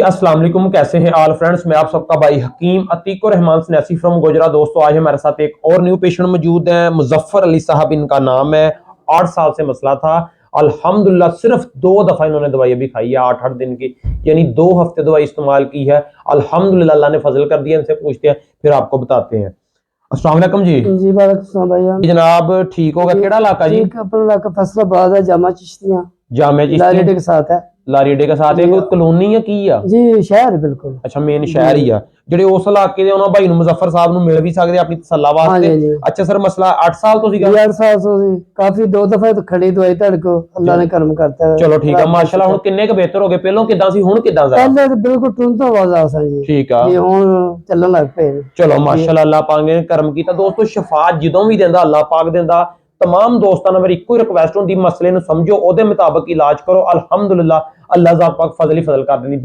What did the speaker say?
अस्सलाम वालेकुम, कैसे हैं ऑल फ्रेंड्स। मैं आप सबका भाई हकीम अतीक और रहमान सन्यासी फ्रॉम गुजरा। दोस्तों आज हमारे साथ एक और न्यू पेशेंट मौजूद है, मुजफ्फर अली साहब इनका नाम है। 8 साल से मसला था, अल्हम्दुलिल्लाह सिर्फ 2 दफा इन्होंने दवाई अभी खाई है 8-8 दिन की, यानी 2 हफ्ते दवाई इस्तेमाल की है। अल्हम्दुलिल्लाह अल्लाह ने फजल कर दिया। इनसे पूछते हैं फिर आपको बताते हैं। अस्सलाम वालेकुम जी। जी वालेकुम भाईजान। जनाब ठीक होगा, केड़ा इलाका जी? अपना इलाका फैसलाबाद है, जामा चिश्तियां जामिया लारी चिश्ती के साथ है लारी अड्डे के साथ है, कोई कॉलोनी या की आ? जी, शहर है बिल्कुल। अच्छा मेन शहर ही आ। ਜਿਹੜੇ ਉਸ ਇਲਾਕੇ ਦੇ ਉਹਨਾਂ ਭਾਈ ਨੂੰ ਮੁਜ਼ੱਫਰ ਸਾਹਿਬ ਨੂੰ ਮਿਲ ਵੀ ਸਕਦੇ ਆਪਣੀ ਤਸੱਲਾ ਵਾਸਤੇ। हाँ जी। ਅੱਛਾ ਸਰ ਮਸਲਾ 8 ਸਾਲ ਤੋਂ ਸੀਗਾ? 8 साल से जी, काफी 2 दफा तो खड़ी दवाई तड़ को अल्लाह ने करम करता है। ਚਲੋ ਠੀਕ ਆ ਮਾਸ਼ਾਅੱਲਾ। ਹੁਣ ਕਿੰਨੇ ਕੁ ਬਿਹਤਰ ਹੋ ਗਏ? ਪਹਿਲਾਂ ਕਿਦਾਂ ਸੀ, ਹੁਣ ਕਿਦਾਂ ਜ਼ਰਾ? पहले तो बिल्कुल टून तो आवाज आ सी जी। ਠੀਕ ਆ जी हुन चलन लग पे। ਚਲੋ ਮਾਸ਼ਾਅੱਲਾ ਅੱਲਾਹ ਪਾਕ ਨੇ ਕਰਮ ਕੀਤਾ। ਦੋਸਤੋ ਸ਼ਫਾ ਜਦੋਂ ਵੀ ਦਿੰਦਾ ਅੱਲਾਹ ਪਾਕ ਦਿੰਦਾ। तमाम दोस्तों ने मेरी इको ही रिक्वेस्ट होंगी, मसले समझो, ओदे मुताबिक इलाज करो। अल्हम्दुलिल्लाह अल्लाह ज़ात पाक फजल ही फजल कर देंदी।